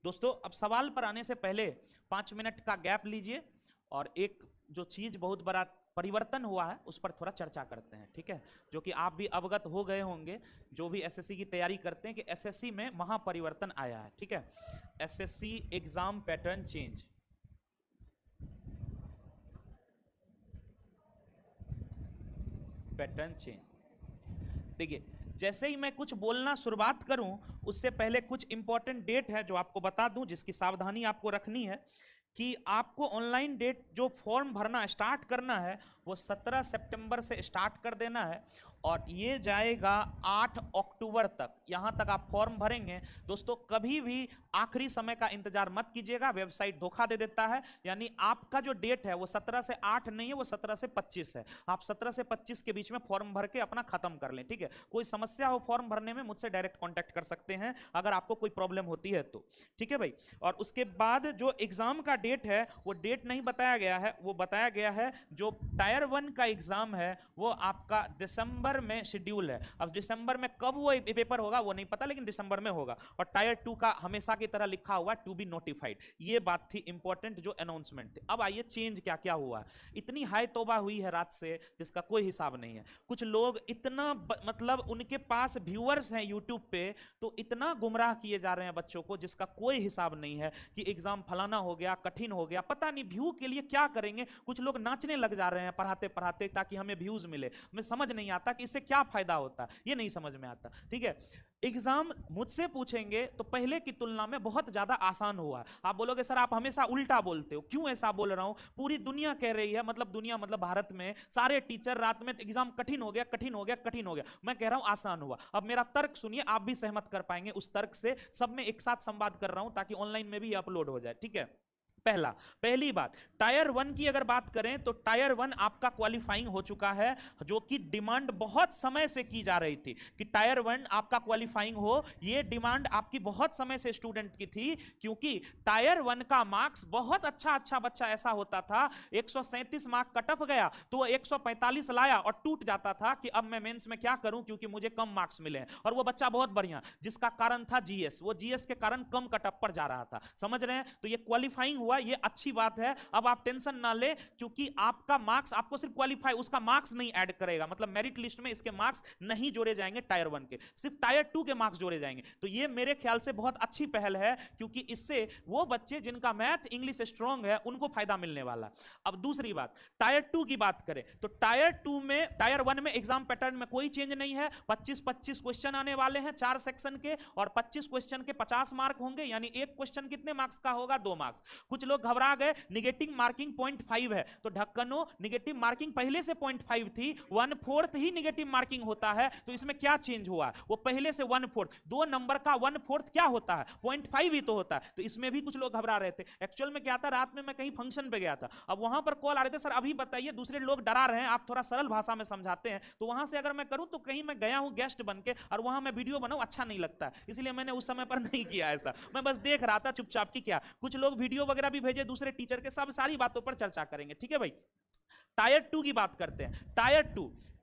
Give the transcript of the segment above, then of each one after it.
दोस्तों अब सवाल पर आने से पहले 5 मिनट का गैप लीजिए और एक जो चीज बहुत बड़ा परिवर्तन हुआ है उस पर थोड़ा चर्चा करते हैं, ठीक है। जो कि आप भी अवगत हो गए होंगे जो भी एसएससी की तैयारी करते हैं कि एसएससी में महापरिवर्तन आया है, ठीक है। SSC exam pattern change. Pattern change. देखिए जैसे ही मैं कुछ बोलना शुरुआत करूं उससे पहले कुछ इंपॉर्टेंट डेट है जो आपको बता दूं, जिसकी सावधानी आपको रखनी है कि आपको ऑनलाइन डेट जो फॉर्म भरना स्टार्ट करना है वो 17 सितंबर से स्टार्ट कर देना है और ये जाएगा 8 अक्टूबर तक। यहाँ तक आप फॉर्म भरेंगे। दोस्तों कभी भी आखिरी समय का इंतजार मत कीजिएगा, वेबसाइट धोखा दे देता है। यानी आपका जो डेट है वो 17 से 8 नहीं है, वो 17 से 25 है। आप 17 से 25 के बीच में फॉर्म भर के अपना खत्म कर लें, ठीक है। कोई समस्या हो फॉर्म भरने में मुझसे डायरेक्ट कॉन्टैक्ट कर सकते हैं अगर आपको कोई प्रॉब्लम होती है तो, ठीक है भाई। और उसके बाद जो एग्जाम का डेट है वो डेट नहीं बताया गया है, वो बताया गया है जो टायर 1 का एग्जाम है वो आपका दिसंबर में शेड्यूल है। अब दिसंबर में कब वो पेपर होगा वो नहीं पता, लेकिन दिसंबर में होगा। और टायर 2 का हमेशा की तरह लिखा हुआ टू बी नोटिफाइड। ये बात थी इंपॉर्टेंट जो अनाउंसमेंट थी। अब आइए चेंज क्या क्या हुआ। इतनी हाई तौबा हुई है रात से जिसका कोई हिसाब नहीं है। कुछ लोग इतना मतलब उनके पास व्यूअर्स हैं यूट्यूब पे तो इतना गुमराह किए जा रहे हैं बच्चों को जिसका कोई हिसाब नहीं है कि एग्जाम फलाना हो गया, कठिन हो गया, पता नहीं व्यू के लिए क्या करेंगे। कुछ लोग नाचने लग जा रहे हैं पढ़ाते पढ़ाते ताकि हमें व्यूज मिले। हमें समझ नहीं आता कि इससे क्या फायदा होता है, ये नहीं समझ में आता, ठीक है। एग्जाम मुझसे पूछेंगे तो पहले की तुलना में बहुत ज्यादा आसान हुआ है। आप बोलोगे सर आप हमेशा उल्टा बोलते हो, क्यों ऐसा बोल रहा हूं? पूरी दुनिया कह रही है, मतलब दुनिया मतलब भारत में सारे टीचर रात में एग्जाम कठिन हो गया, कठिन हो गया, कठिन हो गया। मैं कह रहा हूं आसान हुआ। अब मेरा तर्क सुनिए, आप भी सहमत कर पाएंगे उस तर्क से। सब में एक साथ संवाद कर रहा हूं ताकि ऑनलाइन में भी अपलोड हो जाए, ठीक है। पहली बात, टायर 1 की अगर बात करें तो टायर 1 आपका क्वालिफाइंग हो चुका है, जो कि डिमांड बहुत समय से की जा रही थी कि टायर 1 आपका क्वालिफाइंग हो। ये डिमांड आपकी बहुत समय से स्टूडेंट की थी, क्योंकि टायर 1 का मार्क्स बहुत अच्छा बच्चा ऐसा होता था 137 मार्क कट ऑफ गया तो वो 145 लाया और टूट जाता था कि अब मैं मेंस में क्या करूं क्योंकि मुझे कम मार्क्स मिले हैं। और वो बच्चा बहुत बढ़िया, जिसका कारण था जीएस, वो जीएस के कारण कम कट ऑफ पर जा रहा था, समझ रहे हैं। तो ये क्वालिफाइंग हुआ, ये अच्छी बात है। अब आप टेंशन ना ले, क्योंकि आपका मार्क्स आपको सिर्फ क्वालिफाई, उसका मार्क्स नहीं ऐड करेगा, मतलब मेरिट लिस्ट में इसके मार्क्स नहीं जोड़े जाएंगे टायर 1 के, सिर्फ टायर 2 के मार्क्स जोड़े जाएंगे। तो ये मेरे ख्याल से बहुत अच्छी पहल है, क्योंकि इससे वो बच्चे जिनका मैथ इंग्लिश स्ट्रांग है उनको फायदा मिलने वाला। अब दूसरी बात, टायर 2 की बात करें तो टायर 1 में एग्जाम पैटर्न में कोई चेंज नहीं है। 25-25 क्वेश्चन आने वाले हैं 4 सेक्शन के, और 25 क्वेश्चन के 50 मार्क होंगे, यानी एक क्वेश्चन कितने मार्क्स का होगा? 2 मार्क्स। कुछ लोग घबरा गए, निगेटिव मार्किंग 0.5 है, तो ढक्कनो निगेटिव मार्किंग पहले से 0.5 थी, 1/4 ही निगेटिव मार्किंग होता है। तो इसमें क्या चेंज हुआ? वो पहले से 1/4, 2 नंबर का 1/4 क्या होता है? 0.5 ही तो होता है। तो इसमें भी कुछ लोग घबरा रहे थे। एक्चुअल में क्या था, रात में मैं कहीं फंक्शन पे गया था, अब वहां पर कॉल आ रहे थे, सर अभी बताइए, दूसरे लोग डरा रहे हैं, आप थोड़ा सरल भाषा में समझाते हैं। तो वहां से अगर मैं करूं तो कहीं मैं गया हूं गेस्ट बन के और वहां मैं वीडियो बनाऊं, अच्छा नहीं लगता, इसलिए मैंने उस समय पर नहीं किया ऐसा। मैं बस देख रहा था चुपचाप की क्या। कुछ लोग वीडियो वगैरह भी भेजे दूसरे टीचर के, सब सारी बातों पर चर्चा करेंगे, ठीक है भाई। टायर 2 की बात करते हैं।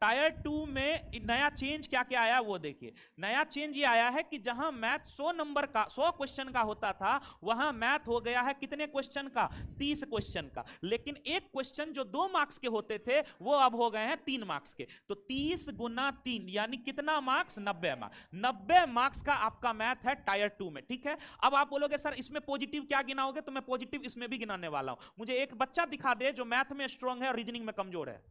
टायर 2 में नया चेंज क्या क्या आया वो देखिए। नया चेंज ये आया है कि जहां मैथ 100 क्वेश्चन का होता था, वहां मैथ हो गया है कितने क्वेश्चन का? 30 क्वेश्चन का। लेकिन एक क्वेश्चन जो 2 मार्क्स के होते थे वो अब हो गए हैं 3 मार्क्स के। तो 30 गुना 3 यानी कितना मार्क्स? 90 मार्क्स। 90 मार्क्स का आपका मैथ है टायर 2 में, ठीक है। अब आप बोलोगे सर इसमें पॉजिटिव क्या गिनाओगे? तो मैं पॉजिटिव इसमें भी गिनाने वाला हूं। मुझे एक बच्चा दिखा दे जो मैथ में स्ट्रांग है और रीजनिंग में कमजोर है।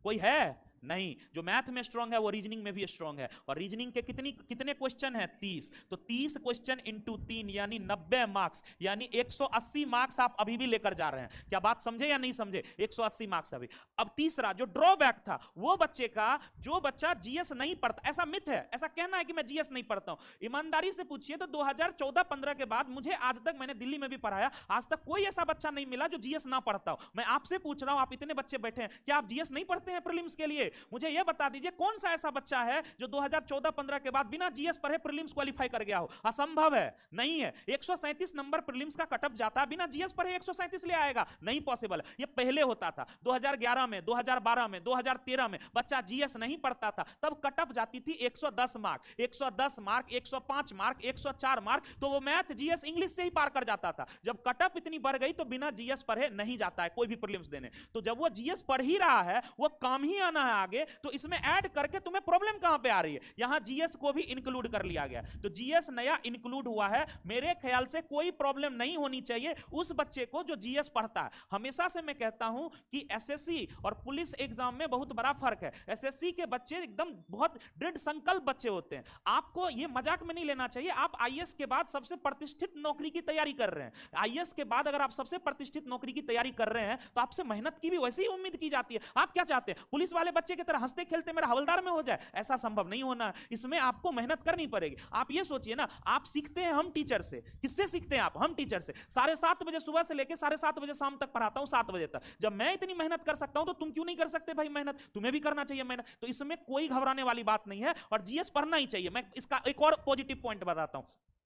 कोई है? नहीं। जो मैथ में स्ट्रांग है वो रीजनिंग में भी स्ट्रांग है। और रीजनिंग के कितने क्वेश्चन है? 30। तो 30 क्वेश्चन इंटू 3 यानी 90 मार्क्स, यानी 180 मार्क्स आप अभी भी लेकर जा रहे हैं। क्या बात समझे या नहीं समझे? 180 मार्क्स अभी। अब तीसरा जो ड्रॉबैक था वो बच्चे का, जो बच्चा जीएस नहीं पढ़ता, ऐसा मिथ है, ऐसा कहना है कि मैं जीएस नहीं पढ़ता हूं। ईमानदारी से पूछिए तो 2014-15 के बाद मुझे आज तक, मैंने दिल्ली में भी पढ़ाया, आज तक कोई ऐसा बच्चा नहीं मिला जो जीएस ना पढ़ता हो। मैं आपसे पूछ रहा हूं, आप इतने बच्चे बैठे हैं, क्या आप जीएस नहीं पढ़ते हैं प्रीलिम्स के लिए? बताइए, मुझे यह बता दीजिए कौन सा ऐसा बच्चा है जो 2014-15 के बाद बिना जीएस पढ़े प्रीलिम्स क्वालिफाई कर गया हो? असंभव है, नहीं है। 137 नंबर प्रीलिम्स का कटअप जाता है, बिना जीएस पढ़े 137 ले आएगा, नहीं पॉसिबल है। ये पहले होता था 2011 में, 2012 में, 2013 में बच्चा जीएस नहीं पढ़ता था, तब कटअप जाती थी 110 मार्क, 110 मार्क, 105 मार्क, 104 मार्क, तो वो मैथ जीएस इंग्लिश से ही पार कर जाता था। जब कटअप इतनी बढ़ गई तो बिना जीएस पढ़े नहीं जाता है कोई भी प्रीलिम्स देने। तो जब वो जीएस पढ़ ही रहा है, वो काम ही आना है आगे, तो इसमें ऐड करके तुम्हें प्रॉब्लम कहां पे आ रही है? यहां जीएस को भी इंक्लूड कर लिया गया, तो जीएस नया इंक्लूड हुआ है। मेरे ख्याल से कोई प्रॉब्लम नहीं होनी चाहिए उस बच्चे को जो जीएस पढ़ता है। हमेशा से मैं कहता हूं कि एसएससी और पुलिस एग्जाम में बहुत बड़ा फर्क है। एसएससी के बच्चे एकदम बहुत दृढ़ संकल्प बच्चे होते हैं, आपको ये मजाक में नहीं लेना चाहिए। आप आईएएस के बाद सबसे प्रतिष्ठित नौकरी की तैयारी कर रहे हैं, आईएएस के बाद अगर आप सबसे प्रतिष्ठित नौकरी की तैयारी कर रहे हैं तो आपसे मेहनत की भी वैसे ही उम्मीद की जाती है। आप क्या चाहते हैं? पुलिस वाले बच्चे की तरह हंसते खेलते मेरा हवलदार में हो जाए? ऐसा संभव नहीं होना, इसमें आपको मेहनत करनी पड़ेगी। आप ये सोचिए ना, आप सीखते हैं हम टीचर से, किससे सीखते हैं आप? हम टीचर से। 7:30 बजे सुबह से लेकर 7:30 बजे शाम तक पढ़ाता हूं, 7 बजे तक। जब मैं इतनी मेहनत कर सकता हूं तो तुम क्यों नहीं कर सकते भाई मेहनत? तुम्हें भी करना चाहिए मेहनत, तो इसमें कोई घबराने वाली बात नहीं है, और जीएस पढ़ना ही चाहिए। मैं इसका एक और पॉजिटिव पॉइंट बताता हूं,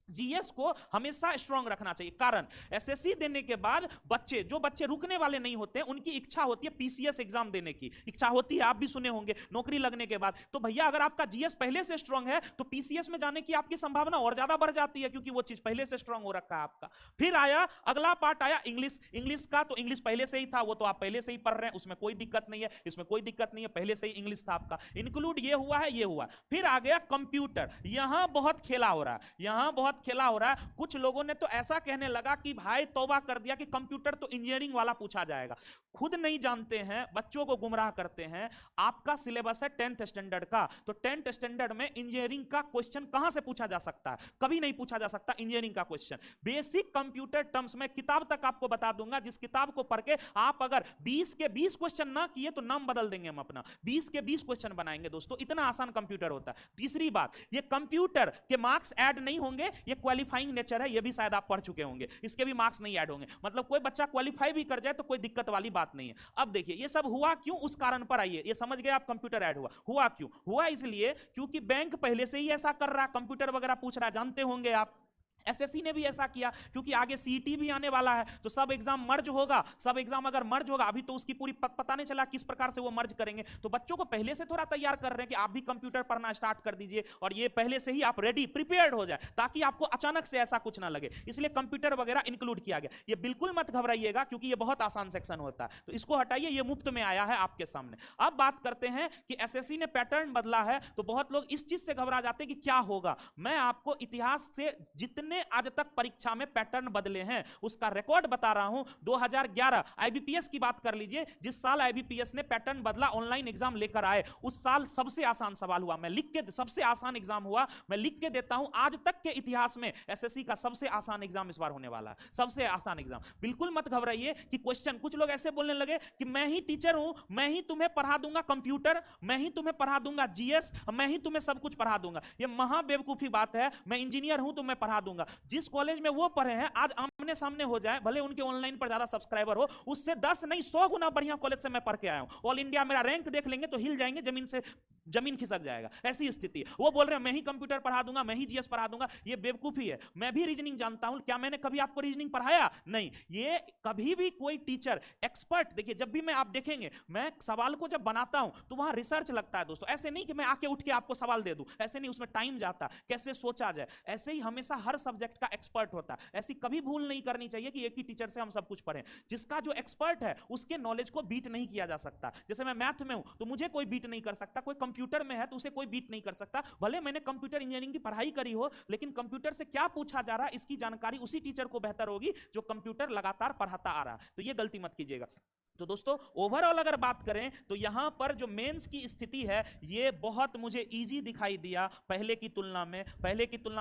जीएस को हमेशा स्ट्रांग रखना चाहिए। कारण एसएससी देने के बाद जो बच्चे रुकने वाले नहीं होते, उनकी इच्छा होती है पीसीएस एग्जाम देने की, इच्छा होती है, आप भी सुने होंगे, नौकरी लगने के बाद। तो भैया अगर आपका जीएस पहले से स्ट्रांग है तो पीसीएस में जाने की आपकी संभावना और ज्यादा बढ़ जाती है, क्योंकि वो चीज पहले से स्ट्रांग हो रखा है आपका। फिर आया अगला पार्ट, आया इंग्लिश का। तो इंग्लिश पहले से ही था, वो तो आप पहले से ही पढ़ रहे हैं, उसमें कोई दिक्कत नहीं है, इसमें कोई दिक्कत नहीं है, पहले से ही इंग्लिश था आपका। इंक्लूड ये हुआ है, ये हुआ। फिर आ गया कंप्यूटर, यहां बहुत खेला हो रहा है, यहां बहुत खेला हो रहा है। कुछ लोगों ने तो ऐसा कहने लगा कि भाई तौबा कर दिया कि कंप्यूटर तो इंजीनियरिंग वाला पूछा जाएगा। खुद नहीं जानते हैं, बच्चों को गुमराह करते हैं। आपका सिलेबस है 10th स्टैंडर्ड का, तो 10th स्टैंडर्ड में इंजीनियरिंग का क्वेश्चन कहां से पूछा जा सकता है? कभी नहीं पूछा जा सकता इंजीनियरिंग का क्वेश्चन। बेसिक कंप्यूटर टर्म्स में किताब तक आपको बता दूंगा, जिस किताब को पढ़ के आप अगर 20 के 20 क्वेश्चन ना किए तो नाम बदल देंगे हम अपना, 20 के 20 क्वेश्चन बनाएंगे दोस्तों, इतना आसान कंप्यूटर होता है। तीसरी बात, ये कंप्यूटर के मार्क्स ऐड नहीं होंगे, ये क्वालिफाइंग नेचर है, ये भी शायद आप पढ़ चुके होंगे, इसके भी मार्क्स नहीं ऐड होंगे। मतलब कोई बच्चा क्वालिफाई भी कर जाए तो कोई दिक्कत वाली बात नहीं है। अब देखिए ये सब हुआ क्यों, उस कारण पर आइए, ये समझ गए आप कंप्यूटर ऐड हुआ क्यों हुआ? इसलिए क्योंकि बैंक पहले से ही ऐसा कर रहा है, कंप्यूटर वगैरह पूछ रहा है, जानते होंगे आप। एसएससी ने भी ऐसा किया, क्योंकि आगे सीईटी भी आने वाला है, तो सब एग्जाम मर्ज होगा। सब एग्जाम अगर मर्ज होगा, अभी तो उसकी पूरी पता नहीं चला किस प्रकार से वो मर्ज करेंगे, तो बच्चों को पहले से थोड़ा तैयार कर रहे हैं कि आप भी कंप्यूटर पढ़ना स्टार्ट कर दीजिए, और ये पहले से ही आप रेडी प्रिपेयर्ड हो जाए, ताकि आपको अचानक से ऐसा कुछ ना लगे। इसलिए कंप्यूटर वगैरह इंक्लूड किया गया। ये बिल्कुल मत घबराइएगा, क्योंकि ये बहुत आसान सेक्शन होता है, तो इसको हटाइए, ये मुफ्त में आया है आपके सामने। अब बात करते हैं कि एसएससी ने पैटर्न बदला है, तो बहुत लोग इस चीज से घबरा जाते हैं कि क्या होगा। मैं आपको इतिहास से जितने आज तक परीक्षा में पैटर्न बदले हैं उसका रिकॉर्ड बता रहा हूं। 2011 आईबीपीएस की बात कर लीजिए, जिस साल आईबीपीएस ने पैटर्न बदला, ऑनलाइन एग्जाम लेकर आए, उस साल सबसे आसान सवाल हुआ। मैं लिख के, सबसे आसान एग्जाम हुआ, मैं लिख के देता हूं, आज तक के इतिहास में एसएससी का सबसे आसान एग्जाम इस बार होने वाला है, सबसे आसान एग्जाम। बिल्कुल मत घबराइए कि क्वेश्चन, कुछ लोग ऐसे बोलने लगे कि मैं ही टीचर हूं, मैं ही तुम्हें पढ़ा दूंगा कंप्यूटर, मैं ही तुम्हें पढ़ा दूंगा जीएस, मैं ही तुम्हें सब कुछ पढ़ा दूंगा। यह महा बेवकूफी बात है। मैं इंजीनियर हूं तो मैं पढ़ा दूंगा। जिस कॉलेज में वो पढ़े हैं, आज आमने सामने हो जाए, भले उनके ऑनलाइन पर ज्यादा सब्सक्राइबर हो, उससे 10 नहीं 100 गुना बढ़िया कॉलेज से मैं पढ़ के आया हूं। ऑल इंडिया मेरा रैंक देख लेंगे तो हिल जाएंगे, जमीन खिसक जाएगा, ऐसी स्थिति। वो बोल रहे हैं मैं ही कंप्यूटर पढ़ा दूंगा, मैं ही जीएस पढ़ा दूंगा, ये बेवकूफी है। मैं भी रीजनिंग जानता हूं, क्या मैंने कभी आपको रीजनिंग पढ़ाया? नहीं। ये कभी भी कोई टीचर एक्सपर्ट, देखिए जब भी मैं, आप देखेंगे मैं सवाल को जब बनाता हूं तो वहां रिसर्च लगता है दोस्तों। ऐसे नहीं कि मैं आके उठ के आपको सवाल दे दूं, ऐसे नहीं, उसमें टाइम जाता, कैसे सोचा जाए। ऐसे ही हमेशा हर सब्जेक्ट का एक्सपर्ट होता है। ऐसी कभी भूल नहीं करनी चाहिए कि एक ही टीचर से हम सब कुछ पढ़ें। जिसका जो एक्सपर्ट है उसके नॉलेज को बीट नहीं किया जा सकता। जैसे मैं मैथ में हूं तो मुझे कोई बीट नहीं कर सकता, कोई कंप्यूटर में है तो उसे कोई बीट नहीं कर सकता। भले मैंने कंप्यूटर इंजीनियरिंग की पढ़ाई करी हो, लेकिन कंप्यूटर से क्या पूछा जा रहा है इसकी जानकारी उसी टीचर को बेहतर होगी जो कंप्यूटर लगातार पढ़ाता आ रहा है। तो ये गलती मत कीजिएगा। तो दोस्तों ओवरऑल अगर बात करें तो यहां पर जो मेंस की स्थिति है ये बहुत मुझे इजी दिखाई दिया पहले की तुलना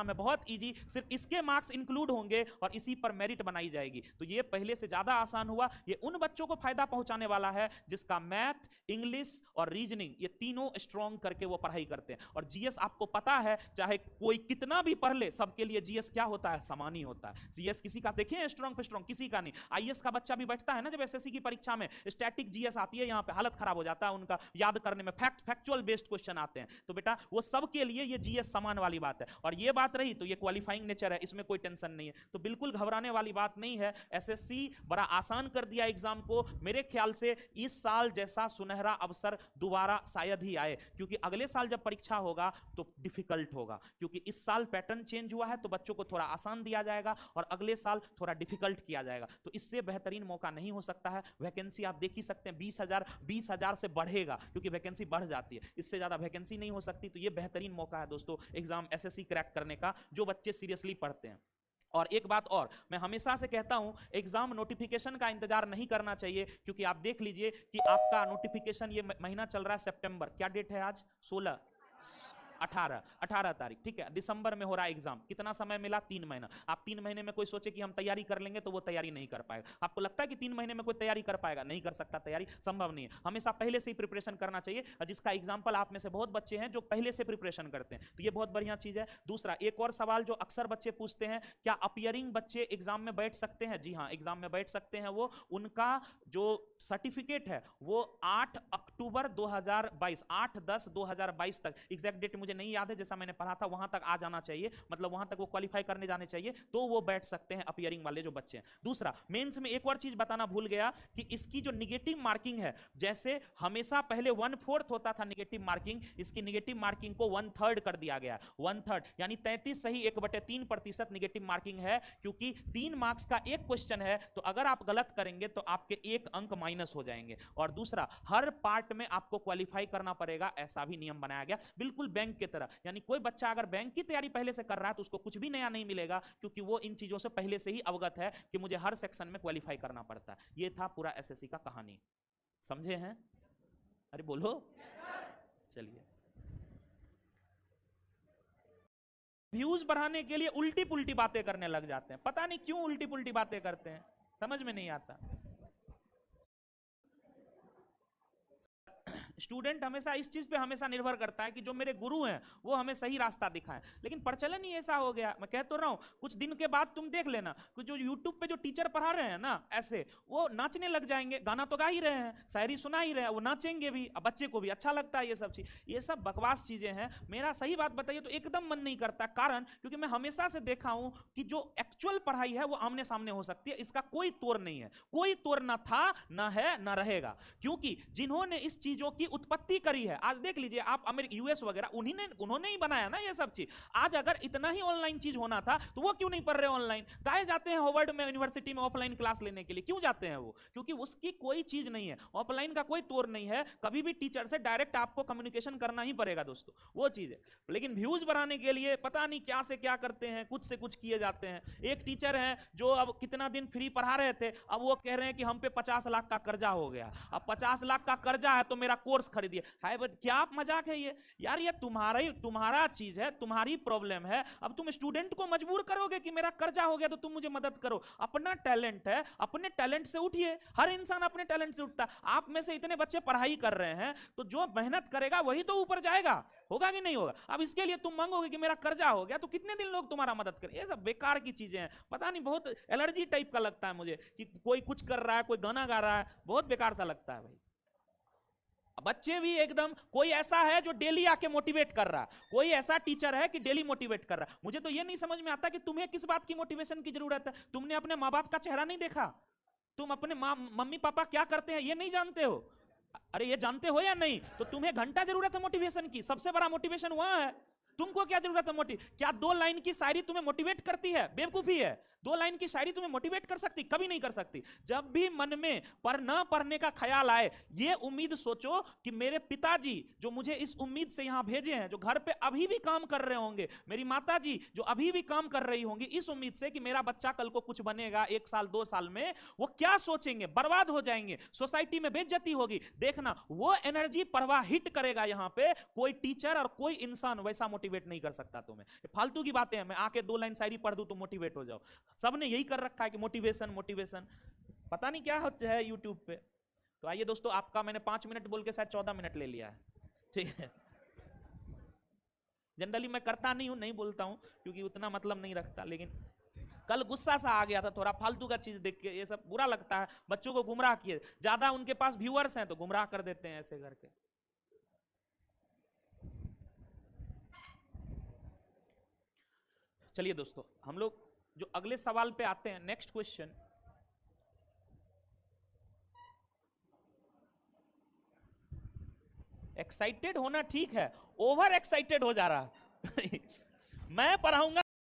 में बहुत इजी। सिर्फ इसके मार्क्स इंक्लूड होंगे और इसी पर मेरिट बनाई जाएगी, तो ये पहले से ज्यादा आसान हुआ। ये उन बच्चों को फायदा पहुंचाने वाला है जिसका मैथ, इंग्लिश और रीजनिंग ये तीनों स्ट्रॉन्ग करके वो पढ़ाई करते हैं। और जीएस आपको पता है, चाहे कोई कितना भी पढ़ ले, सबके लिए जीएस क्या होता है, समान ही होता है। जीएस किसी का देखिए स्ट्रॉन्ग पे स्ट्रॉन्ग, किसी का नहीं। आईएएस का बच्चा भी बैठता है ना जब एसएससी की परीक्षा में, स्टैटिक जीएस आती है, यहाँ पे हालत खराब हो जाता है उनका याद करने में, फैक्चुअल बेस्ड क्वेश्चन आते हैं। तो बेटा वो सब के लिए ये जीएस समान वाली बात है। और ये बात रही तो ये क्वालिफाइंग नेचर है, इसमें कोई टेंशन नहीं है, तो बिल्कुल घबराने वाली बात नहीं है। एसएससी बड़ा आसान कर दिया एग्जाम को। मेरे ख्याल से इस साल जैसा सुनहरा अवसर दोबारा शायद ही आए, क्योंकि अगले साल जब परीक्षा होगा तो डिफिकल्ट होगा, क्योंकि इस साल पैटर्न चेंज हुआ है तो बच्चों को थोड़ा आसान दिया जाएगा और अगले साल थोड़ा डिफिकल्ट किया जाएगा। तो इससे बेहतरीन मौका नहीं हो सकता है। वैकेंसी आप देख ही सकते हैं 20,000 से बढ़ेगा, क्योंकि वैकेंसी बढ़ जाती है, इससे ज्यादा वैकेंसी नहीं हो सकती। तो ये बेहतरीन मौका है दोस्तों एग्जाम एसएससी क्रैक करने का, जो बच्चे सीरियसली पढ़ते हैं। और एक बात और मैं हमेशा से कहता हूं, एग्जाम नोटिफिकेशन का इंतजार नहीं करना चाहिए, क्योंकि आप देख लीजिए कि आपका नोटिफिकेशन, ये महीना चल रहा है सितंबर, क्या डेट है आज, 16 18 तारीख, ठीक है। दिसंबर में हो रहा है एग्जाम, कितना समय मिला, 3 महीना। आप 3 महीने में कोई सोचे कि हम तैयारी कर लेंगे, तो वो तैयारी नहीं कर पाएगा। आपको लगता है कि 3 महीने में कोई तैयारी कर पाएगा? नहीं कर सकता, तैयारी संभव नहीं है। हमेशा पहले से ही प्रिपरेशन करना चाहिए, जिसका एग्जाम्पल आप में से बहुत बच्चे हैं जो पहले से प्रिपरेशन करते हैं, तो ये बहुत बढ़िया चीज है। दूसरा, एक और सवाल जो अक्सर बच्चे पूछते हैं, क्या अपियरिंग बच्चे एग्जाम में बैठ सकते हैं? जी हाँ, एग्जाम में बैठ सकते हैं। वो उनका जो सर्टिफिकेट है वो 8 अक्टूबर 2022, 8/10/2022 तक, एग्जैक्ट डेट मुझे नहीं याद है, जैसा मैंने पढ़ा था वहां तक आ जाना चाहिए, मतलब वहां तक वो क्वालिफाई करने जाने चाहिए, तो वो बैठ सकते हैं अपियरिंग वाले जो बच्चे हैं। दूसरा, मेंस में एक और चीज बताना भूल गया कि इसकी जो निगेटिव मार्किंग है, जैसे हमेशा पहले 1/4 होता था निगेटिव मार्किंग, इसकी निगेटिव मार्किंग को 1/3 कर दिया गया, 1/3 यानी 33 सही 1/3% निगेटिव मार्किंग है, क्योंकि 3 मार्क्स का एक क्वेश्चन है, तो अगर आप गलत करेंगे तो आपके 1 अंक माइनस हो जाएंगे। और दूसरा, हर पार्ट में आपको क्वालिफाई करना पड़ेगा, ऐसा भी नियम बनाया गया, बिल्कुल बैंक की तरह। यानी कोई बच्चा अगर बैंक की तैयारी पहले से कर रहा है तो उसको कुछ भी नया नहीं मिलेगा, क्योंकि वो इन चीजों से पहले से ही अवगत है कि मुझे हर सेक्शन में क्वालिफाई करना पड़ता है। ये था पूरा एसएससी का कहानी, समझे हैं? अरे बोलो। चलिए, व्यूज बढ़ाने के लिए उल्टी पुल्टी बातें करने लग जाते हैं, पता नहीं क्यों उल्टी पुल्टी बातें करते हैं, समझ में नहीं आता। स्टूडेंट हमेशा इस चीज पे हमेशा निर्भर करता है कि जो मेरे गुरु हैं वो हमें सही रास्ता दिखाएं, लेकिन प्रचलन ही ऐसा हो गया। मैं कह तो रहा हूं, कुछ दिन के बाद तुम देख लेना कि जो यूट्यूब पे जो टीचर पढ़ा रहे हैं ना, ऐसे वो नाचने लग जाएंगे, गाना तो गा ही रहे हैं, शायरी सुना ही रहे हैं, वो नाचेंगे भी, अब बच्चे को भी अच्छा लगता है ये सब चीज। ये सब बकवास चीजें हैं। मेरा सही बात बताइए तो एकदम मन नहीं करता, कारण क्योंकि मैं हमेशा से देखा हूं कि जो एक्चुअल पढ़ाई है वो आमने सामने हो सकती है, इसका कोई तोड़ नहीं है, कोई तोड़ ना था, ना है, ना रहेगा। क्योंकि जिन्होंने इस चीजों की उत्पत्ति करी है, आज देख लीजिए आप, अमेरिका, यूएस वगैरह, उन्होंने ही बनाया ना ये सब चीज। आज अगर इतना ही ऑनलाइन चीज होना था तो वो क्यों नहीं पढ़ रहे ऑनलाइन? काहे जाते हैं हार्वर्ड में यूनिवर्सिटी में ऑफलाइन क्लास लेने के लिए, क्यों जाते हैं वो? क्योंकि उसकी कोई चीज नहीं है, ऑफलाइन का कोई तोड़ नहीं है, कभी भी टीचर से डायरेक्ट आपको कम्युनिकेशन करना ही पड़ेगा दोस्तों, वो चीज है। लेकिन व्यूज बढ़ाने के लिए पता नहीं क्या से क्या करते हैं, कुछ से कुछ किए जाते हैं। एक टीचर हैं जो अब कितना दिन फ्री पढ़ा रहे थे, अब वो कह रहे हैं कि हम पे 50 लाख का कर्जा हो गया, अब 50 लाख का कर्जा है तो मेरा कोर्स खरीदिए। हाय बट क्या आप मजाक है ये यार, ये तुम्हारा चीज है, तुम्हारी प्रॉब्लम है। अब तुम स्टूडेंट को मजबूर करोगे कि मेरा कर्जा हो गया तो तुम मुझे मदद करो। अपना टैलेंट है, अपने टैलेंट से उठिए, हर इंसान अपने टैलेंट से उठता है। आप में से इतने बच्चे पढ़ाई कर रहे हैं, तो जो मेहनत करेगा वही तो ऊपर जाएगा, होगा कि नहीं होगा? अब इसके लिए तुम मांगोगे कि मेरा कर्जा हो गया, तो कितने दिन लोग तुम्हारा मदद करें? ये सब बेकार की चीजें हैं, पता नहीं, बहुत एलर्जी टाइप का लगता है मुझे कि कोई कुछ कर रहा है, कोई गाना गा रहा है, बहुत बेकार सा लगता है भाई। बच्चे भी एकदम, कोई ऐसा है जो डेली आके मोटिवेट कर रहा है, कोई ऐसा टीचर है कि डेली मोटिवेट कर रहा है। मुझे तो ये नहीं समझ में आता कि तुम्हें किस बात की मोटिवेशन की जरूरत है। तुमने अपने माँ बाप का चेहरा नहीं देखा? तुम अपने मम्मी पापा क्या करते हैं ये नहीं जानते हो? अरे ये जानते हो या नहीं? तो तुम्हें घंटा जरूरत है मोटिवेशन की, सबसे बड़ा मोटिवेशन वहां है। तुमको क्या जरूरत है क्या 2 लाइन की शायरी तुम्हें मोटिवेट करती है? बेवकूफी है। 2 लाइन की शायरी तुम्हें मोटिवेट कर सकती? कभी नहीं कर सकती। जब भी मन में न पढ़ने का ख्याल आए, ये उम्मीद सोचो कि मेरे पिताजी जो मुझे इस उम्मीद से यहां भेजे हैं, जो घर पे अभी भी काम कर रहे होंगे, मेरी माताजी जो अभी भी काम कर रही होंगी इस उम्मीद से कि मेरा बच्चा कल को कुछ बनेगा, 1 साल 2 साल में, वो क्या सोचेंगे? बर्बाद हो जाएंगे, सोसाइटी में बेइज्जती होगी। देखना, वो एनर्जी प्रवाह हिट करेगा यहां पे। कोई टीचर और कोई इंसान वैसा मोटिवेट नहीं कर सकता तुम्हें। फालतू की बातें हैं, मैं आके 2 लाइन शायरी पढ़ दूं तो मोटिवेट हो जाओ। सबने यही कर रखा है कि मोटिवेशन मोटिवेशन, पता नहीं क्या होता है यूट्यूब पे। तो आइए दोस्तों, आपका मैंने 5 मिनट बोल के शायद 14 मिनट ले लिया है, ठीक है। जनरली मैं करता नहीं हूं, नहीं बोलता हूं, क्योंकि उतना मतलब नहीं रखता, लेकिन कल गुस्सा सा आ गया था थोड़ा फालतू का चीज देख के, ये सब बुरा लगता है, बच्चों को गुमराह किए, ज्यादा उनके पास व्यूअर्स हैं तो गुमराह कर देते हैं ऐसे करके। चलिए दोस्तों, हम लोग जो अगले सवाल पे आते हैं, नेक्स्ट क्वेश्चन। एक्साइटेड होना ठीक है, ओवर एक्साइटेड हो जा रहा है मैं पढ़ाऊंगा